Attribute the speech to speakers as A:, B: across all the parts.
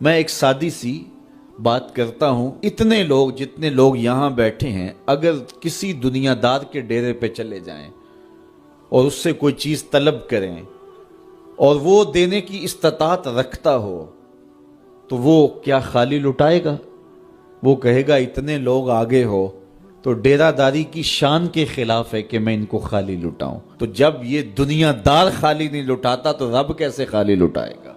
A: میں ایک سادی سی بات کرتا ہوں، اتنے لوگ جتنے لوگ یہاں بیٹھے ہیں اگر کسی دنیا دار کے ڈیرے پہ چلے جائیں اور اس سے کوئی چیز طلب کریں اور وہ دینے کی استطاعت رکھتا ہو تو وہ کیا خالی لٹائے گا؟ وہ کہے گا اتنے لوگ آگے ہو تو ڈیرہ داری کی شان کے خلاف ہے کہ میں ان کو خالی لٹاؤں۔ تو جب یہ دنیا دار خالی نہیں لٹاتا تو رب کیسے خالی لٹائے گا؟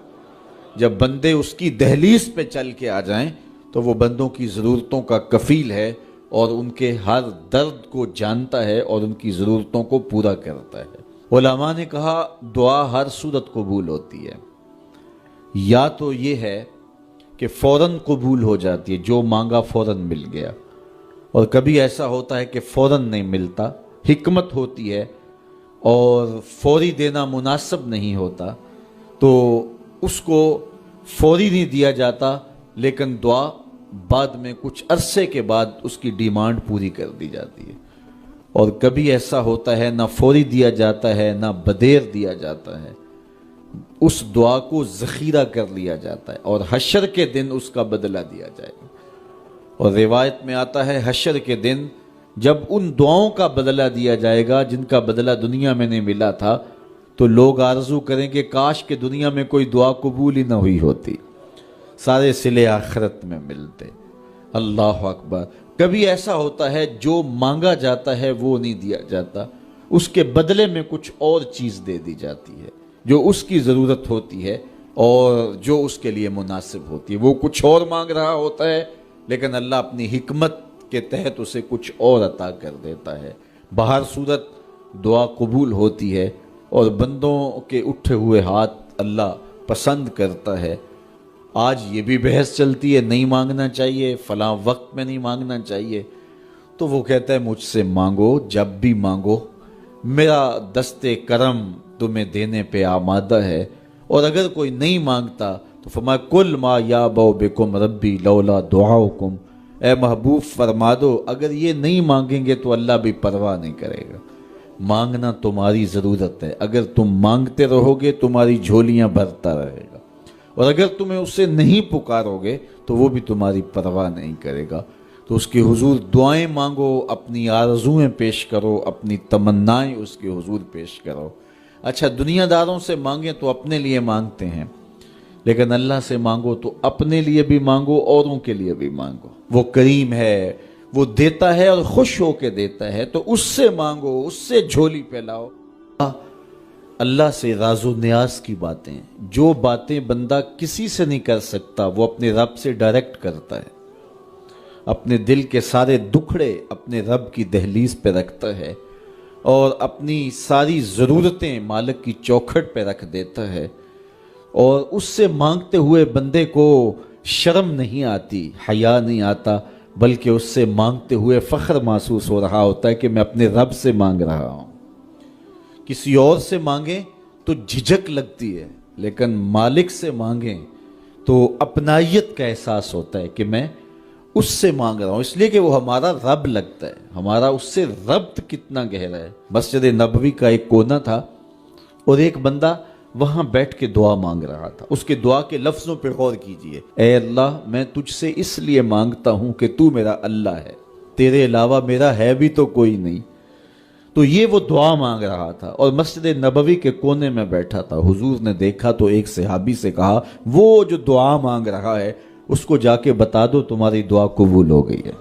A: جب بندے اس کی دہلیز پہ چل کے آ جائیں تو وہ بندوں کی ضرورتوں کا کفیل ہے اور ان کے ہر درد کو جانتا ہے اور ان کی ضرورتوں کو پورا کرتا ہے۔ علماء نے کہا دعا ہر صورت قبول ہوتی ہے، یا تو یہ ہے کہ فوراً قبول ہو جاتی ہے، جو مانگا فوراً مل گیا، اور کبھی ایسا ہوتا ہے کہ فوراً نہیں ملتا، حکمت ہوتی ہے اور فوری دینا مناسب نہیں ہوتا تو اس کو فوری نہیں دیا جاتا، لیکن دعا بعد میں کچھ عرصے کے بعد اس کی ڈیمانڈ پوری کر دی جاتی ہے۔ اور کبھی ایسا ہوتا ہے نہ فوری دیا جاتا ہے نہ بدیر دیا جاتا ہے، اس دعا کو ذخیرہ کر لیا جاتا ہے اور حشر کے دن اس کا بدلہ دیا جائے گا۔ اور روایت میں آتا ہے حشر کے دن جب ان دعاؤں کا بدلہ دیا جائے گا جن کا بدلہ دنیا میں نہیں ملا تھا تو لوگ آرزو کریں کہ کاش کہ دنیا میں کوئی دعا قبول ہی نہ ہوئی ہوتی، سارے صلے آخرت میں ملتے۔ اللہ اکبر۔ کبھی ایسا ہوتا ہے جو مانگا جاتا ہے وہ نہیں دیا جاتا، اس کے بدلے میں کچھ اور چیز دے دی جاتی ہے جو اس کی ضرورت ہوتی ہے اور جو اس کے لیے مناسب ہوتی ہے۔ وہ کچھ اور مانگ رہا ہوتا ہے لیکن اللہ اپنی حکمت کے تحت اسے کچھ اور عطا کر دیتا ہے۔ بہر صورت دعا قبول ہوتی ہے اور بندوں کے اٹھے ہوئے ہاتھ اللہ پسند کرتا ہے۔ آج یہ بھی بحث چلتی ہے نہیں مانگنا چاہیے، فلاں وقت میں نہیں مانگنا چاہیے، تو وہ کہتا ہے مجھ سے مانگو جب بھی مانگو، میرا دست کرم تمہیں دینے پہ آمادہ ہے۔ اور اگر کوئی نہیں مانگتا تو فرمایا کل ما یابو بکم ربی لولا دعاؤکم، اے محبوب فرما دو اگر یہ نہیں مانگیں گے تو اللہ بھی پرواہ نہیں کرے گا۔ مانگنا تمہاری ضرورت ہے، اگر تم مانگتے رہو گے تمہاری جھولیاں بھرتا رہے گا، اور اگر تمہیں اسے نہیں پکارو گے تو وہ بھی تمہاری پرواہ نہیں کرے گا۔ تو اس کے حضور دعائیں مانگو، اپنی آرزویں پیش کرو، اپنی تمنائیں اس کے حضور پیش کرو۔ اچھا دنیا داروں سے مانگیں تو اپنے لیے مانگتے ہیں، لیکن اللہ سے مانگو تو اپنے لیے بھی مانگو، اوروں کے لیے بھی مانگو۔ وہ کریم ہے، وہ دیتا ہے اور خوش ہو کے دیتا ہے، تو اس سے مانگو، اس سے جھولی پھیلاؤ۔ اللہ سے راز و نیاز کی باتیں، جو باتیں بندہ کسی سے نہیں کر سکتا وہ اپنے رب سے ڈائریکٹ کرتا ہے، اپنے دل کے سارے دکھڑے اپنے رب کی دہلیز پہ رکھتا ہے اور اپنی ساری ضرورتیں مالک کی چوکھٹ پہ رکھ دیتا ہے، اور اس سے مانگتے ہوئے بندے کو شرم نہیں آتی، حیا نہیں آتا، بلکہ اس سے مانگتے ہوئے فخر محسوس ہو رہا ہوتا ہے کہ میں اپنے رب سے مانگ رہا ہوں۔ کسی اور سے مانگیں تو جھجک لگتی ہے، لیکن مالک سے مانگیں تو اپنائیت کا احساس ہوتا ہے کہ میں اس سے مانگ رہا ہوں، اس لیے کہ وہ ہمارا رب لگتا ہے، ہمارا اس سے ربط کتنا گہرا ہے۔ مسجد نبوی کا ایک کونا تھا اور ایک بندہ وہاں بیٹھ کے دعا مانگ رہا تھا۔ اس کے دعا کے لفظوں پہ غور کیجئے، اے اللہ میں تجھ سے اس لیے مانگتا ہوں کہ تو میرا اللہ ہے، تیرے علاوہ میرا ہے بھی تو کوئی نہیں۔ تو یہ وہ دعا مانگ رہا تھا اور مسجد نبوی کے کونے میں بیٹھا تھا۔ حضور نے دیکھا تو ایک صحابی سے کہا وہ جو دعا مانگ رہا ہے اس کو جا کے بتا دو تمہاری دعا قبول ہو گئی ہے۔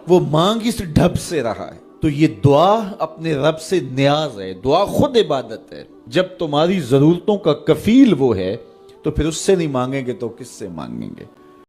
A: وہ مانگ اس ڈھب سے رہا ہے۔ تو یہ دعا اپنے رب سے نیاز ہے، دعا خود عبادت ہے۔ جب تمہاری ضرورتوں کا کفیل وہ ہے تو پھر اس سے نہیں مانگیں گے تو کس سے مانگیں گے؟